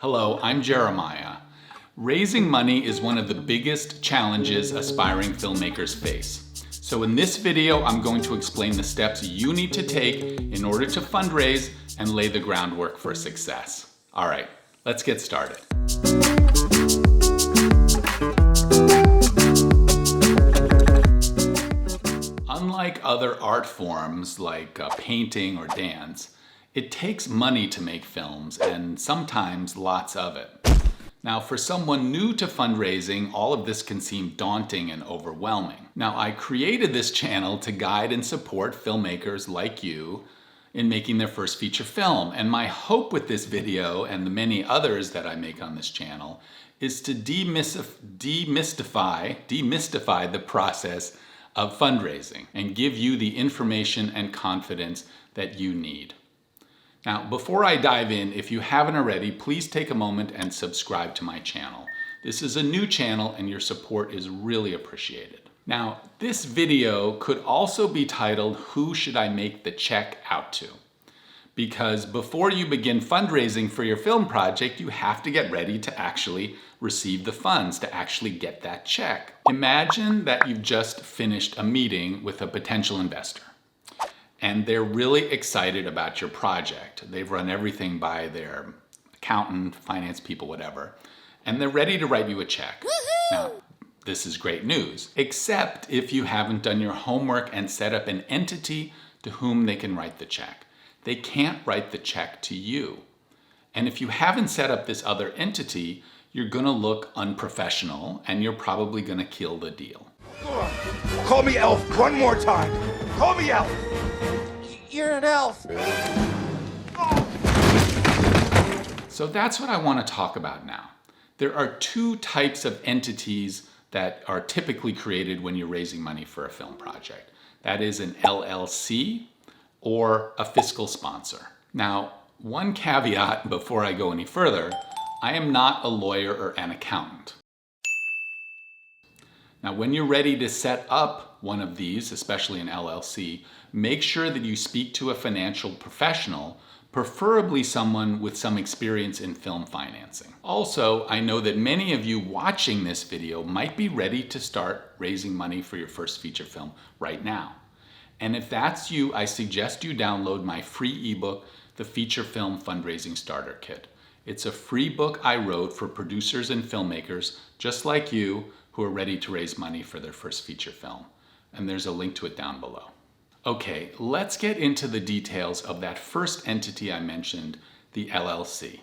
Hello, I'm Jeremiah. Raising money is one of the biggest challenges aspiring filmmakers face. So in this video, I'm going to explain the steps you need to take in order to fundraise and lay the groundwork for success. All right, let's get started. Unlike other art forms like painting or dance, it takes money to make films, and sometimes lots of it. Now, for someone new to fundraising, all of this can seem daunting and overwhelming. Now, I created this channel to guide and support filmmakers like you in making their first feature film. And my hope with this video, and the many others that I make on this channel, is to demystify the process of fundraising and give you the information and confidence that you need. Now, before I dive in, if you haven't already, please take a moment and subscribe to my channel. This is a new channel and your support is really appreciated. Now, this video could also be titled, "Who Should I Make the Check Out To?" Because before you begin fundraising for your film project, you have to get ready to actually receive the funds, to actually get that check. Imagine that you've just finished a meeting with a potential investor, and they're really excited about your project. They've run everything by their accountant, finance people, whatever, and they're ready to write you a check. Now, this is great news, except if you haven't done your homework and set up an entity to whom they can write the check. They can't write the check to you. And if you haven't set up this other entity, you're gonna look unprofessional and you're probably gonna kill the deal. Call me Elf one more time. Call me Elf. You're an elf. So that's what I want to talk about now. There are two types of entities that are typically created when you're raising money for a film project. That is an LLC or a fiscal sponsor. Now, one caveat before I go any further, I am not a lawyer or an accountant. Now, when you're ready to set up one of these, especially an LLC, make sure that you speak to a financial professional, preferably someone with some experience in film financing. Also, I know that many of you watching this video might be ready to start raising money for your first feature film right now. And if that's you, I suggest you download my free ebook, The Feature Film Fundraising Starter Kit. It's a free book I wrote for producers and filmmakers just like you who are ready to raise money for their first feature film. And there's a link to it down below. Okay, let's get into the details of that first entity I mentioned, the LLC.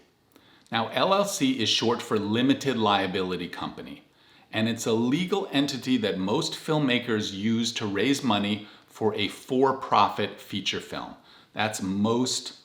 Now, LLC is short for Limited Liability Company, and it's a legal entity that most filmmakers use to raise money for a for-profit feature film. That's most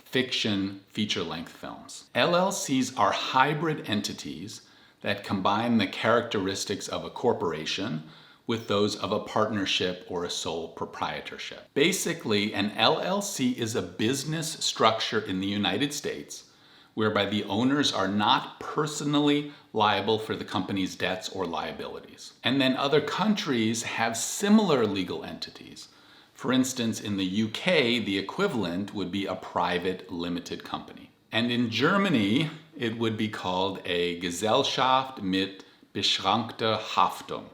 fiction feature-length films. LLCs are hybrid entities that combine the characteristics of a corporation with those of a partnership or a sole proprietorship. Basically, an LLC is a business structure in the United States whereby the owners are not personally liable for the company's debts or liabilities. And then other countries have similar legal entities. For instance, in the UK, the equivalent would be a private limited company. And in Germany, it would be called a Gesellschaft mit beschränkter Haftung,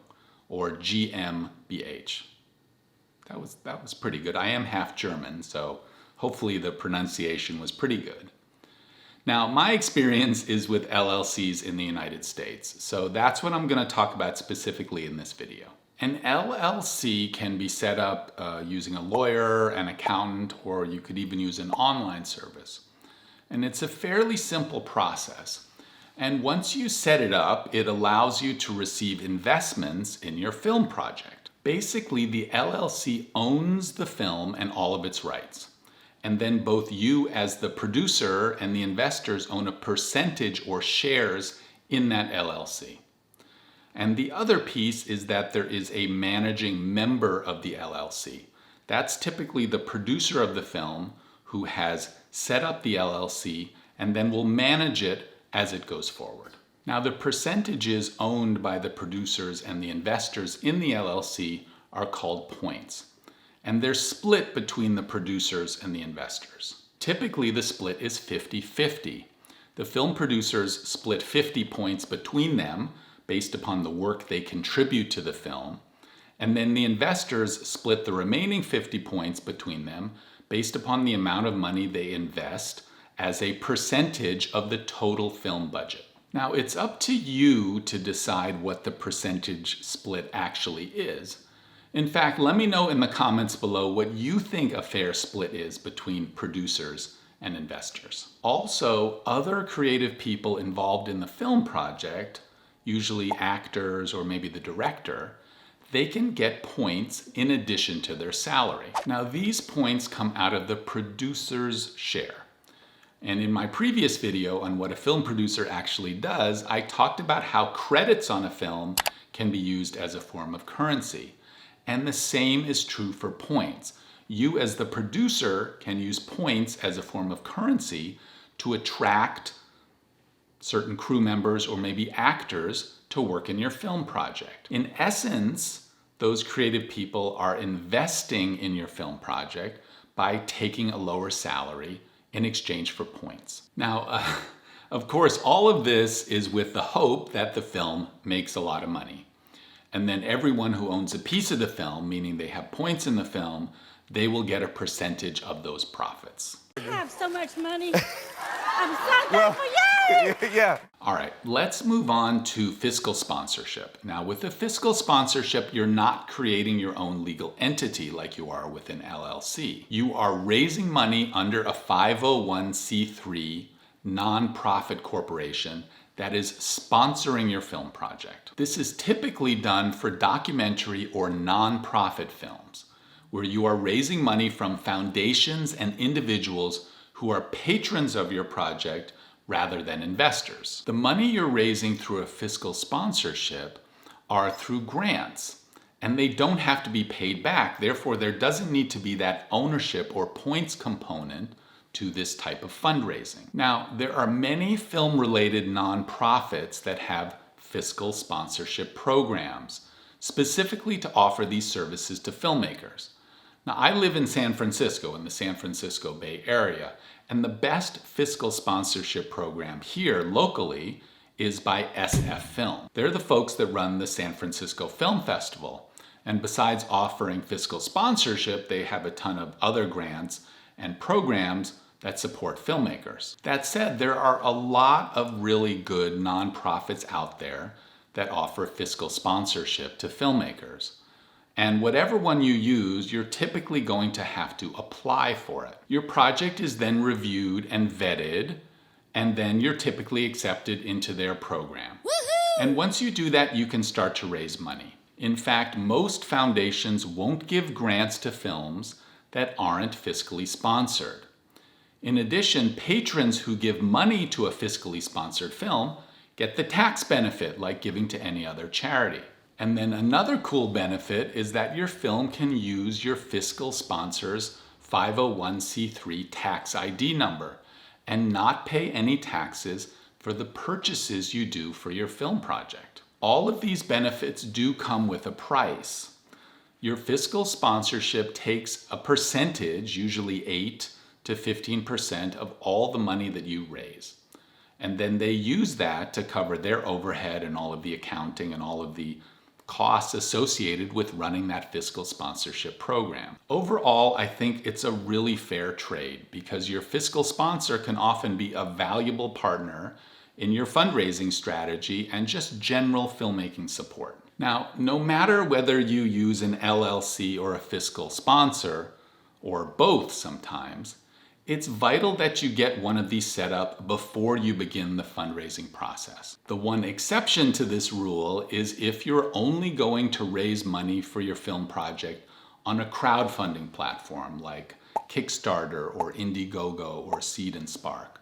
or GmbH. That was pretty good. I am half German, so hopefully the pronunciation was pretty good. Now, my experience is with LLCs in the United States, so that's what I'm going to talk about specifically in this video. An LLC can be set up using a lawyer, an accountant, or you could even use an online service. And it's a fairly simple process. And once you set it up, it allows you to receive investments in your film project. Basically, the LLC owns the film and all of its rights. And then both you as the producer and the investors own a percentage or shares in that LLC. And the other piece is that there is a managing member of the LLC. That's typically the producer of the film who has set up the LLC and then will manage it as it goes forward. Now, the percentages owned by the producers and the investors in the LLC are called points, and they're split between the producers and the investors. Typically, the split is 50-50. The film producers split 50 points between them based upon the work they contribute to the film, and then the investors split the remaining 50 points between them based upon the amount of money they invest as a percentage of the total film budget. Now, it's up to you to decide what the percentage split actually is. In fact, let me know in the comments below what you think a fair split is between producers and investors. Also, other creative people involved in the film project, usually actors or maybe the director, they can get points in addition to their salary. Now, these points come out of the producer's share. And in my previous video on what a film producer actually does, I talked about how credits on a film can be used as a form of currency. And the same is true for points. You as the producer can use points as a form of currency to attract certain crew members or maybe actors to work in your film project. In essence, those creative people are investing in your film project by taking a lower salary in exchange for points. Now, of course, all of this is with the hope that the film makes a lot of money. And then everyone who owns a piece of the film, meaning they have points in the film, they will get a percentage of those profits. I have so much money. I'm so thankful. Yay! Yeah. All right, let's move on to fiscal sponsorship. Now, with a fiscal sponsorship, you're not creating your own legal entity like you are with an LLC. You are raising money under a 501c3 nonprofit corporation that is sponsoring your film project. This is typically done for documentary or nonprofit films, where you are raising money from foundations and individuals who are patrons of your project rather than investors. The money you're raising through a fiscal sponsorship are through grants, and they don't have to be paid back. Therefore, there doesn't need to be that ownership or points component to this type of fundraising. Now, there are many film-related nonprofits that have fiscal sponsorship programs, specifically to offer these services to filmmakers. Now, I live in San Francisco, in the San Francisco Bay Area, and the best fiscal sponsorship program here locally is by SF Film. They're the folks that run the San Francisco Film Festival. And besides offering fiscal sponsorship, they have a ton of other grants and programs that support filmmakers. That said, there are a lot of really good nonprofits out there that offer fiscal sponsorship to filmmakers. And whatever one you use, you're typically going to have to apply for it. Your project is then reviewed and vetted, and then you're typically accepted into their program. Woohoo! And once you do that, you can start to raise money. In fact, most foundations won't give grants to films that aren't fiscally sponsored. In addition, patrons who give money to a fiscally sponsored film get the tax benefit like giving to any other charity. And then another cool benefit is that your film can use your fiscal sponsor's 501c3 tax ID number and not pay any taxes for the purchases you do for your film project. All of these benefits do come with a price. Your fiscal sponsorship takes a percentage, usually 8 to 15% of all the money that you raise. And then they use that to cover their overhead and all of the accounting and all of the costs associated with running that fiscal sponsorship program. Overall, I think it's a really fair trade because your fiscal sponsor can often be a valuable partner in your fundraising strategy and just general filmmaking support. Now, no matter whether you use an LLC or a fiscal sponsor, or both sometimes, it's vital that you get one of these set up before you begin the fundraising process. The one exception to this rule is if you're only going to raise money for your film project on a crowdfunding platform like Kickstarter or Indiegogo or Seed and Spark.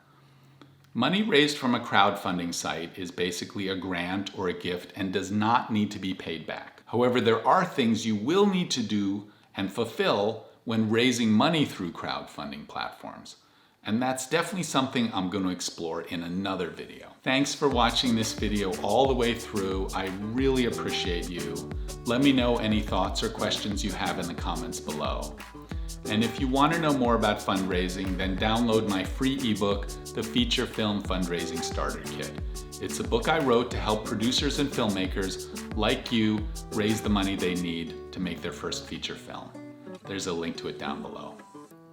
Money raised from a crowdfunding site is basically a grant or a gift and does not need to be paid back. However, there are things you will need to do and fulfill when raising money through crowdfunding platforms. And that's definitely something I'm going to explore in another video. Thanks for watching this video all the way through. I really appreciate you. Let me know any thoughts or questions you have in the comments below. And if you want to know more about fundraising, then download my free ebook, The Feature Film Fundraising Starter Kit. It's a book I wrote to help producers and filmmakers like you raise the money they need to make their first feature film. There's a link to it down below.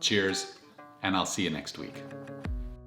Cheers, and I'll see you next week.